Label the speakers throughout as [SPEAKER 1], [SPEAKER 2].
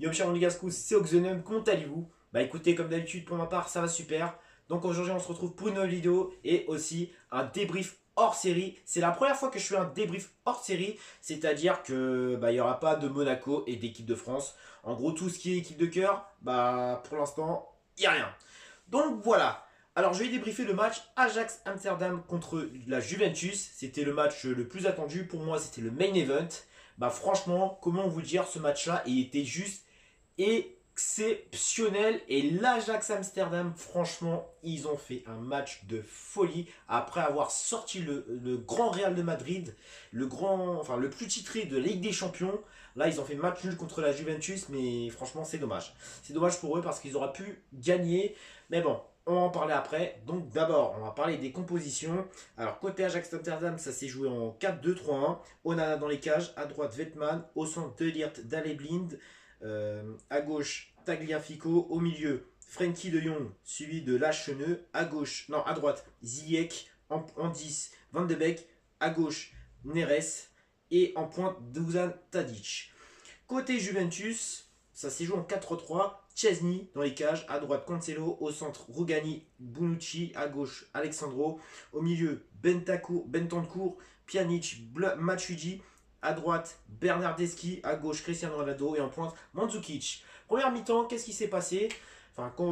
[SPEAKER 1] Yo, cher Gascou, c'est Oxenum, comment allez-vous? Bah écoutez, comme d'habitude, pour ma part, ça va super. Donc aujourd'hui, on se retrouve pour une nouvelle vidéo et aussi un débrief hors série. C'est la première fois que je fais un débrief hors série, c'est-à-dire que il y aura pas de Monaco et d'équipe de France. En gros, tout ce qui est équipe de cœur, bah pour l'instant, il n'y a rien. Donc voilà. Alors je vais débriefer le match Ajax Amsterdam contre la Juventus. C'était le match le plus attendu. Pour moi, c'était le main event. Bah franchement, comment vous dire, ce match-là, il était juste exceptionnel. Et l'Ajax Amsterdam, franchement, ils ont fait un match de folie après avoir sorti le grand Real de Madrid, le plus titré de la Ligue des Champions. Là, ils ont fait match nul contre la Juventus, mais franchement, c'est dommage. C'est dommage pour eux parce qu'ils auraient pu gagner. Mais bon, on va en parler après. Donc d'abord, on va parler des compositions. Alors côté Ajax Amsterdam, ça s'est joué en 4-2-3-1. Onana dans les cages, à droite Vetman, au centre De Ligt, Daley-Blind, à gauche Tagliafico, au milieu Frenkie de Jong, suivi de Lacheneux, à droite Ziyech, en 10 Van de Beek, à gauche Neres et en pointe Dusan Tadic. Côté Juventus, ça s'est joué en 4-3. Chesney dans les cages, à droite Cancelo, au centre Rugani, Bonucci, à gauche Alexandro, au milieu Bentancur, Pjanic, Matuidi, à droite Bernardeschi, à gauche Cristiano Ronaldo et en pointe Mandzukic. Première mi-temps, qu'est-ce qui s'est passé?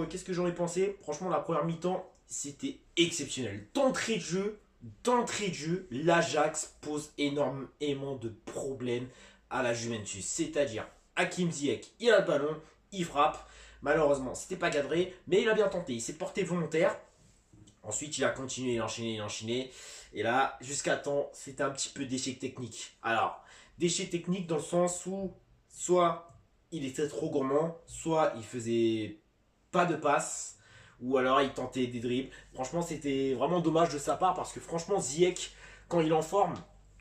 [SPEAKER 1] Qu'est-ce que j'en ai pensé? Franchement, la première mi-temps, c'était exceptionnel. D'entrée de jeu, l'Ajax pose énormément de problèmes à la Juventus. C'est-à-dire, Hakim Ziyech, il a le ballon, il frappe. Malheureusement, c'était pas cadré, mais il a bien tenté. Il s'est porté volontaire. Ensuite, il a continué, il a enchaîné. Et là, jusqu'à temps, c'était un petit peu d'échec technique. Alors, d'échec technique dans le sens où, soit il était trop gourmand, soit il faisait pas de passe, ou alors il tentait des dribbles. Franchement, c'était vraiment dommage de sa part parce que franchement, Ziyech, quand il est en forme,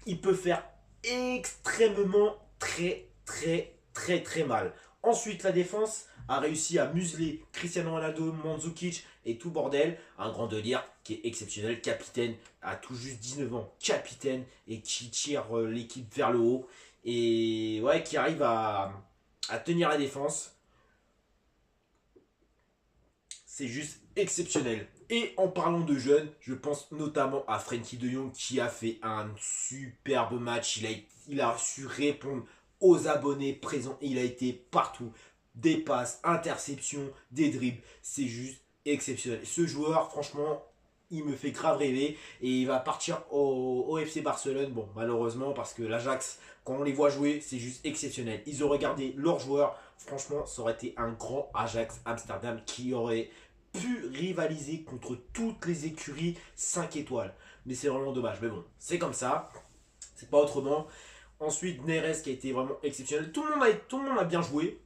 [SPEAKER 1] il peut faire extrêmement très mal. Ensuite, la défense a réussi à museler Cristiano Ronaldo, Mandzukic et tout bordel. Un grand délire qui est exceptionnel, capitaine à tout juste 19 ans, capitaine et qui tire l'équipe vers le haut et ouais, qui arrive à tenir la défense. C'est juste exceptionnel. Et en parlant de jeunes, je pense notamment à Frenkie de Jong qui a fait un superbe match. Il a su répondre aux abonnés présents. Il a été partout. Des passes, interceptions, des dribbles. C'est juste exceptionnel. Ce joueur, franchement, il me fait grave rêver. Et il va partir au FC Barcelone. Bon, malheureusement, parce que l'Ajax, quand on les voit jouer, c'est juste exceptionnel. Ils ont regardé leurs joueurs. Franchement, ça aurait été un grand Ajax Amsterdam qui aurait pu rivaliser contre toutes les écuries 5 étoiles. Mais c'est vraiment dommage. Mais bon, c'est comme ça. C'est pas autrement. Ensuite, Neres qui a été vraiment exceptionnel. Tout le monde a bien joué.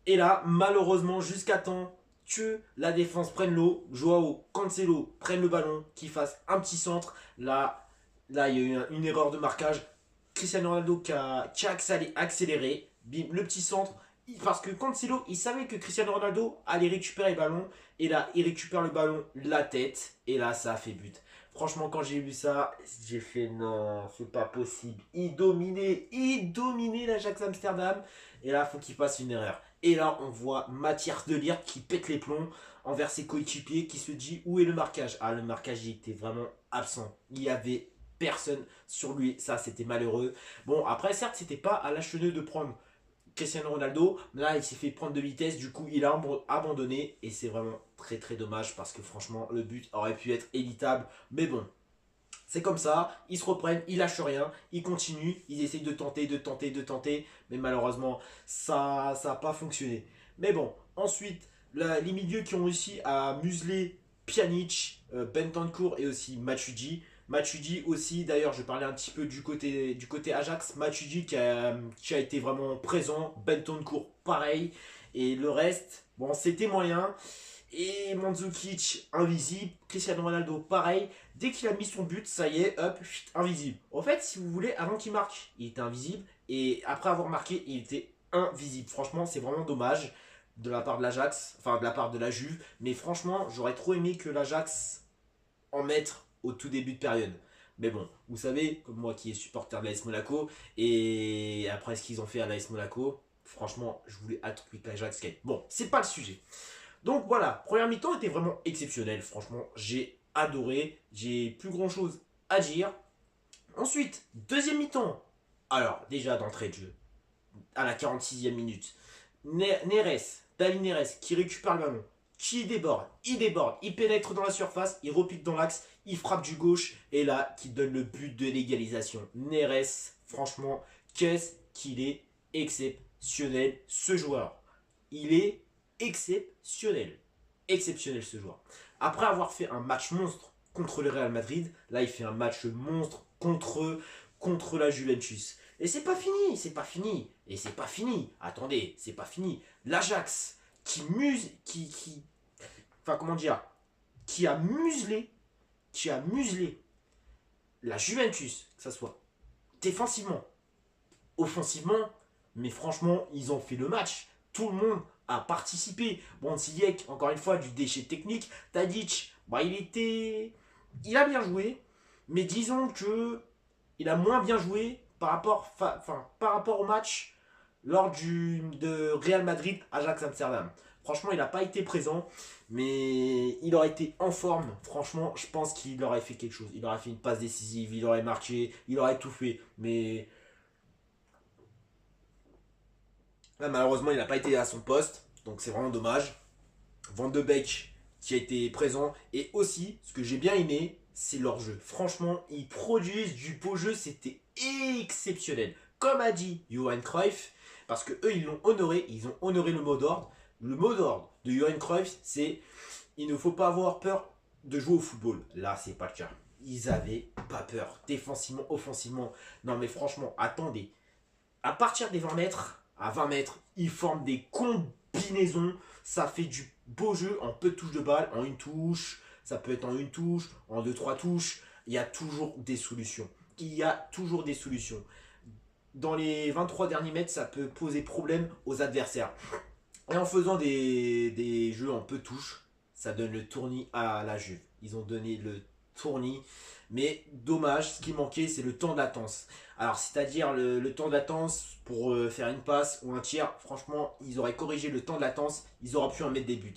[SPEAKER 1] Et là, malheureusement, jusqu'à temps que la défense prenne l'eau, Joao Cancelo prenne le ballon, qu'il fasse un petit centre. Là il y a eu une erreur de marquage. Cristiano Ronaldo qui a accéléré. Bim, le petit centre. Parce que Cancelo, il savait que Cristiano Ronaldo allait récupérer le ballon. Et là, il récupère le ballon, la tête. Et là, ça a fait but. Franchement, quand j'ai vu ça, j'ai fait non, c'est pas possible. Il dominait l'Ajax Amsterdam. Et là, il faut qu'il fasse une erreur. Et là, on voit Mathias de Ligt qui pète les plombs envers ses coéquipiers, qui se dit où est le marquage. Ah, le marquage, il était vraiment absent. Il y avait personne sur lui. Ça, c'était malheureux. Bon, après, certes, c'était pas à Lacheneux de prendre Cristiano Ronaldo. Là, il s'est fait prendre de vitesse. Du coup, il a abandonné. Et c'est vraiment très dommage parce que franchement, le but aurait pu être évitable. Mais bon, c'est comme ça, ils se reprennent, ils lâchent rien, ils continuent, ils essayent de tenter, mais malheureusement, ça n'a pas fonctionné. Mais bon, ensuite, les milieux qui ont réussi à museler Pjanic, Bentancur et aussi Matuidi. Matuidi aussi, d'ailleurs, je parlais un petit peu du côté Ajax. Matuidi qui a été vraiment présent, Bentancur pareil, et le reste, bon, c'était moyen. Et Mandzukic, invisible. Cristiano Ronaldo, pareil. Dès qu'il a mis son but, ça y est, hop, invisible. En fait, si vous voulez, avant qu'il marque, il était invisible. Et après avoir marqué, il était invisible. Franchement, c'est vraiment dommage de la part de l'Ajax, enfin de la part de la Juve. Mais franchement, j'aurais trop aimé que l'Ajax en mette au tout début de période. Mais bon, vous savez, comme moi qui est supporter de l'AS Monaco, et après ce qu'ils ont fait à l'AS Monaco, Franchement, je voulais à tout prix qu'Ajax gagne. Bon, c'est pas le sujet. Donc voilà, première mi-temps était vraiment exceptionnelle. Franchement, j'ai adoré. J'ai plus grand chose à dire. Ensuite, deuxième mi-temps. Alors, déjà d'entrée de jeu, à la 46e minute, David Neres, qui récupère le ballon, qui déborde, il pénètre dans la surface, il repique dans l'axe, il frappe du gauche, et là, qui donne le but de l'égalisation. Neres, franchement, qu'est-ce qu'il est exceptionnel, ce joueur. Il est exceptionnel. Exceptionnel, ce joueur. Après avoir fait un match monstre contre le Real Madrid, là, il fait un match monstre contre la Juventus. Et c'est pas fini, c'est pas fini. Et c'est pas fini. Attendez, c'est pas fini. L'Ajax qui muse, enfin comment dire, qui a muselé la Juventus, que ça soit défensivement, offensivement, mais franchement, ils ont fait le match. Tout le monde a participé. Bon, Ziyech, encore une fois, du déchet technique. Tadic, bah, il a bien joué, mais disons que il a moins bien joué par rapport au match de Real Madrid-Ajax Amsterdam. Franchement, il n'a pas été présent, mais il aurait été en forme. Franchement, je pense qu'il aurait fait quelque chose. Il aurait fait une passe décisive, il aurait marqué, il aurait tout fait. Mais là, malheureusement, il n'a pas été à son poste, donc c'est vraiment dommage. Van de Beek qui a été présent, et aussi, ce que j'ai bien aimé, c'est leur jeu. Franchement, ils produisent du beau jeu, c'était exceptionnel. Comme a dit Johan Cruyff, parce que eux, ils ont honoré le mot d'ordre. Le mot d'ordre de Johan Cruyff, c'est il ne faut pas avoir peur de jouer au football. Là, c'est pas le cas. Ils avaient pas peur, défensivement, offensivement. Non, mais franchement, attendez. À partir des 20 mètres, à 20 mètres, ils forment des combinaisons. Ça fait du beau jeu en peu de touches de balle, en une touche. Ça peut être en une touche, en deux, trois touches. Il y a toujours des solutions. Il y a toujours des solutions. Dans les 23 derniers mètres, ça peut poser problème aux adversaires. Et en faisant des jeux en peu de touches, ça donne le tournis à la Juve. Ils ont donné le tournis. Mais dommage, ce qui manquait, c'est le temps de latence. Alors, c'est-à-dire le temps de latence pour faire une passe ou un tir. Franchement, ils auraient corrigé le temps de latence. Ils auraient pu en mettre des buts.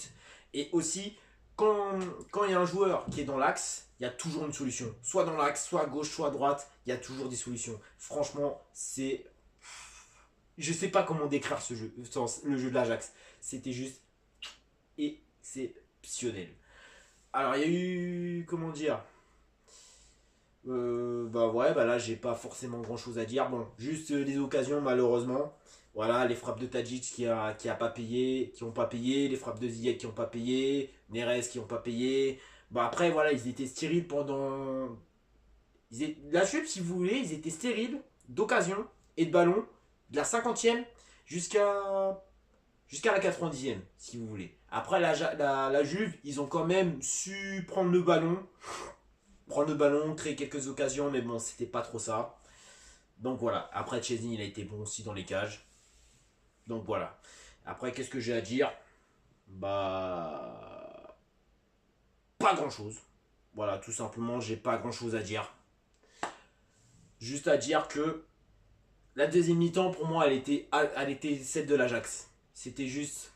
[SPEAKER 1] Et aussi, quand il y a un joueur qui est dans l'axe, il y a toujours une solution. Soit dans l'axe, soit à gauche, soit à droite. Il y a toujours des solutions. Franchement, c'est... Je sais pas comment décrire ce jeu, le jeu de l'Ajax. C'était juste exceptionnel. Alors, il y a eu... Comment dire bah ouais, bah là j'ai pas forcément grand chose à dire. Bon, juste les occasions malheureusement. Voilà, les frappes de Tadic qui a pas payé, qui ont pas payé, les frappes de Ziyech qui ont pas payé, Neres qui ont pas payé. Bah après voilà, ils étaient stériles pendant. La Juve, si vous voulez, ils étaient stériles d'occasion et de ballon de la 50e jusqu'à la 90e, si vous voulez. Après la Juve, ils ont quand même su prendre le ballon, créer quelques occasions, mais bon, c'était pas trop ça. Donc voilà. Après, Chesney, il a été bon aussi dans les cages. Donc voilà. Après, qu'est-ce que j'ai à dire? Bah. Pas grand chose. Voilà, tout simplement, j'ai pas grand chose à dire. Juste à dire que la deuxième mi-temps, pour moi, elle était celle de l'Ajax. C'était juste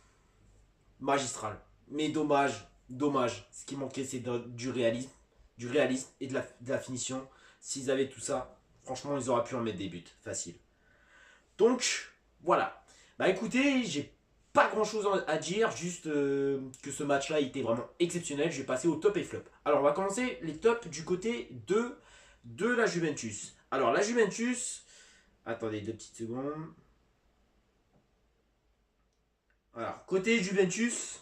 [SPEAKER 1] magistral. Mais dommage. Ce qui manquait, c'est du réalisme et de la finition. S'ils avaient tout ça, franchement, ils auraient pu en mettre des buts. Facile. Donc, voilà. Bah écoutez, j'ai pas grand chose à dire, juste que ce match-là était vraiment exceptionnel. Je vais passer au top et flop. Alors, on va commencer les tops du côté de la Juventus. Alors, la Juventus. Attendez 2 petites secondes. Alors, côté Juventus,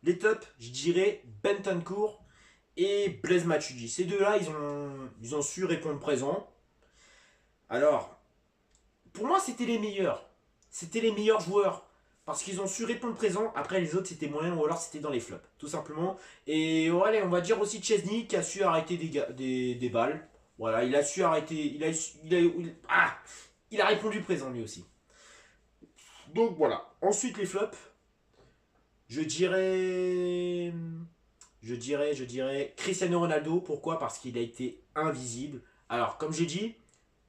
[SPEAKER 1] les tops, je dirais Bentancur et Blaise Matuidi. Ces deux-là, ils ont su répondre présent. Alors, pour moi, c'était les meilleurs. C'était les meilleurs joueurs. Parce qu'ils ont su répondre présent. Après, les autres, c'était moyen ou alors c'était dans les flops. Tout simplement. Et allez, on va dire aussi Chesney qui a su arrêter des balles. Voilà, il a su arrêter. Il a répondu présent lui aussi. Donc voilà. Ensuite, les flops. Je dirais. Je dirais Cristiano Ronaldo. Pourquoi? Parce qu'il a été invisible. Alors, comme j'ai dit,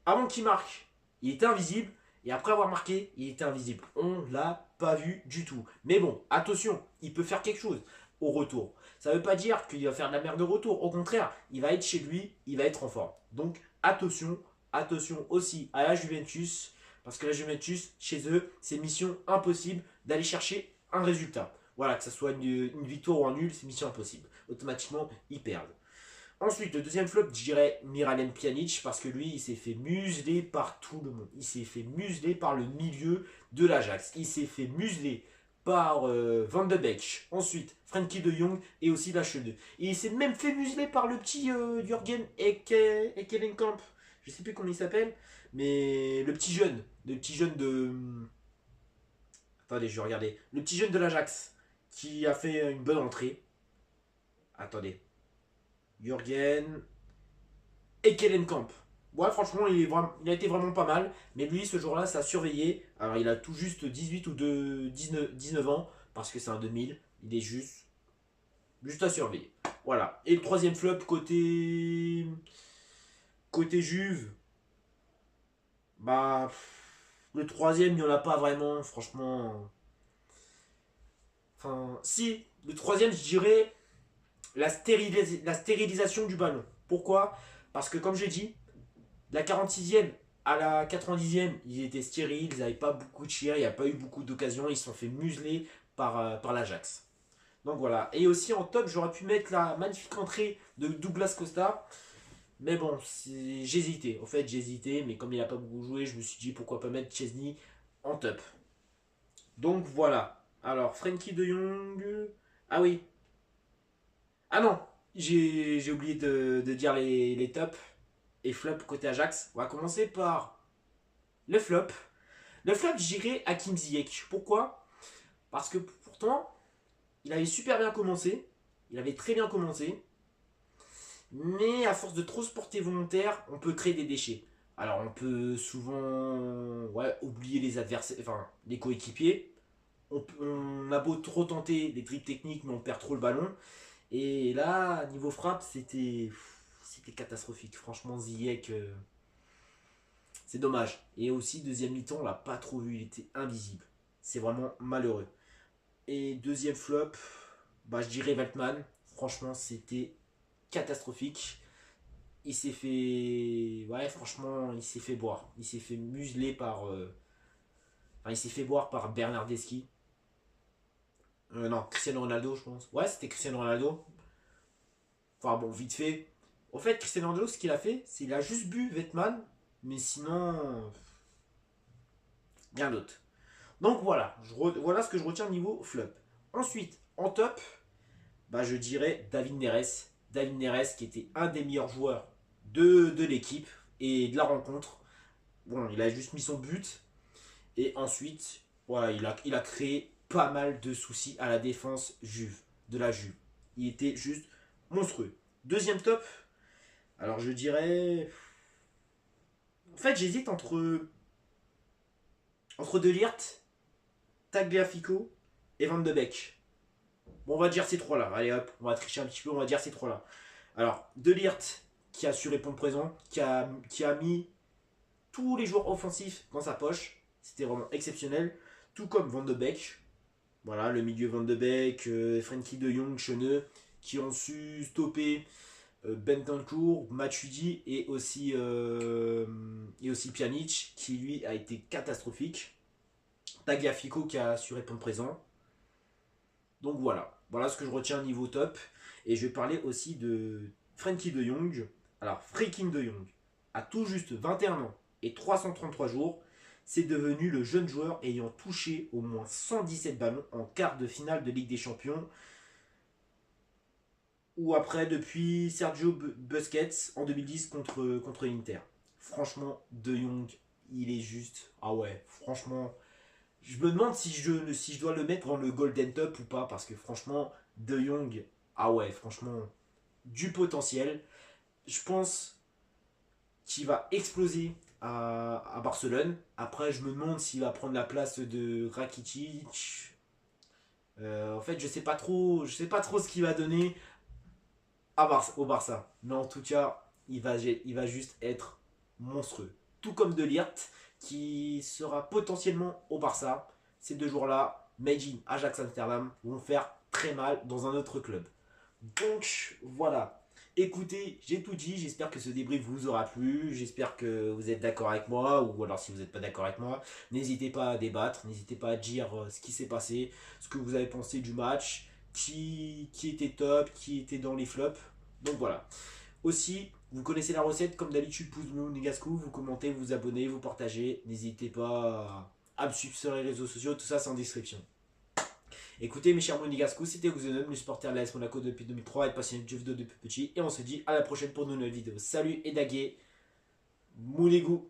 [SPEAKER 1] avant qu'il marque, il était invisible. Et après avoir marqué, il était invisible. On l'a pas vu du tout. Mais bon, attention, il peut faire quelque chose au retour. Ça ne veut pas dire qu'il va faire de la merde de retour. Au contraire, il va être chez lui, il va être en forme. Donc attention, attention aussi à la Juventus. Parce que la Juventus, chez eux, c'est mission impossible d'aller chercher un résultat. Voilà, que ce soit une victoire ou un nul, c'est mission impossible. Automatiquement, ils perdent. Ensuite, le deuxième flop, je dirais Miralem Pjanic, parce que lui, il s'est fait museler par tout le monde. Il s'est fait museler par le milieu de l'Ajax. Il s'est fait museler par Van de Beek. Ensuite, Frenkie de Jong et aussi Lacheux. Et il s'est même fait museler par le petit Jürgen Ekelenkamp. Je sais plus comment il s'appelle, mais le petit jeune. Le petit jeune de... Attendez, je vais regarder. Le petit jeune de l'Ajax, qui a fait une bonne entrée. Attendez. Jürgen Ekelenkamp. Ouais, franchement, il a été vraiment pas mal. Mais lui, ce jour-là, ça a surveillé. Alors, il a tout juste 18 ou 19 ans. Parce que c'est un 2000. Il est juste à surveiller. Voilà. Et le troisième flop, côté Juve. Bah. Le troisième, il n'y en a pas vraiment. Franchement. Enfin, si. Le troisième, je dirais la stérilisation du ballon. Pourquoi? Parce que, comme j'ai dit, la 46e à la 90e, ils étaient stériles, ils n'avaient pas beaucoup de tirs, il n'y a pas eu beaucoup d'occasions, ils se sont fait museler par l'Ajax. Donc voilà. Et aussi en top, j'aurais pu mettre la magnifique entrée de Douglas Costa. Mais bon, j'ai hésité. En fait, j'ai hésité, mais comme il n'a pas beaucoup joué, je me suis dit pourquoi pas mettre Chesney en top. Donc voilà. Alors, Frenkie de Jong. Ah oui. Ah non, j'ai oublié de dire les tops et flops côté Ajax. On va commencer par le flop. Le flop, je dirais Hakim Ziyech. Pourquoi? Parce que pourtant, il avait super bien commencé. Il avait très bien commencé. Mais à force de trop se porter volontaire, on peut créer des déchets. Alors on peut souvent oublier les adversaires, enfin les coéquipiers. On a beau trop tenter des dribbles techniques, mais on perd trop le ballon. Et là, niveau frappe, c'était catastrophique. Franchement, Ziyech, c'est dommage. Et aussi, deuxième mi-temps, on l'a pas trop vu. Il était invisible. C'est vraiment malheureux. Et deuxième flop, bah, je dirais Veltman. Franchement, c'était catastrophique. Il s'est fait. Ouais, franchement, il s'est fait boire. Il s'est fait museler par. Enfin, il s'est fait boire par Bernardeschi. Non, Cristiano Ronaldo, je pense. Ouais, c'était Cristiano Ronaldo. Enfin, bon, vite fait. Au fait, Cristiano Ronaldo, ce qu'il a fait, c'est qu'il a juste bu Vetman. Mais sinon. Rien d'autre. Donc voilà. Voilà ce que je retiens au niveau flop. Ensuite, en top, bah, je dirais David Neres. David Neres, qui était un des meilleurs joueurs de l'équipe et de la rencontre. Bon, il a juste mis son but. Et ensuite, voilà, il a créé pas mal de soucis à la défense de la Juve. Il était juste monstrueux. Deuxième top, alors je dirais. En fait, j'hésite entre De Ligt, Tagliafico et Van de Beek. Bon, on va dire ces trois-là. Allez hop, on va tricher un petit peu, on va dire ces trois-là. Alors, De Ligt, qui a su répondre présent, qui a mis tous les joueurs offensifs dans sa poche. C'était vraiment exceptionnel. Tout comme Van de Beek. Voilà, le milieu Van de Beek, Frenkie de Jong, Cheneux, qui ont su stopper Bentancur, Matuidi et aussi Pjanic, qui lui a été catastrophique. Tagliafico qui a su répondre présent. Donc voilà ce que je retiens niveau top. Et je vais parler aussi de Frenkie de Jong. Alors, Frenkie de Jong a tout juste 21 ans et 333 jours. C'est devenu le jeune joueur ayant touché au moins 117 ballons en quart de finale de Ligue des Champions. Ou après, depuis Sergio Busquets en 2010 contre Inter. Franchement, De Jong, il est juste. Ah ouais, franchement. Je me demande si je dois le mettre dans le Golden Top ou pas. Parce que franchement, De Jong, ah ouais, franchement, du potentiel. Je pense qu'il va exploser à Barcelone. Après, je me demande s'il va prendre la place de Rakitic. En fait, je sais pas trop ce qu'il va donner au Barça. Mais en tout cas, il va juste être monstrueux. tout comme De Ligt, qui sera potentiellement au Barça. Ces deux joueurs-là, made in Ajax Amsterdam, vont faire très mal dans un autre club. Donc voilà. Écoutez, j'ai tout dit, j'espère que ce débrief vous aura plu, j'espère que vous êtes d'accord avec moi, ou alors si vous n'êtes pas d'accord avec moi, n'hésitez pas à débattre, n'hésitez pas à dire ce qui s'est passé, ce que vous avez pensé du match, qui était top, qui était dans les flops. Donc voilà. Aussi, vous connaissez la recette, comme d'habitude, pouce bleu Negasco, vous commentez, vous abonnez, vous partagez, n'hésitez pas à me suivre sur les réseaux sociaux, tout ça c'est en description. Écoutez mes chers Monégascous, c'était Oxenon, le supporter de l'AS Monaco depuis 2003 et passionné de jeux vidéo depuis petit. Et on se dit à la prochaine pour une nouvelle vidéo. Salut et daguet, Moulégou.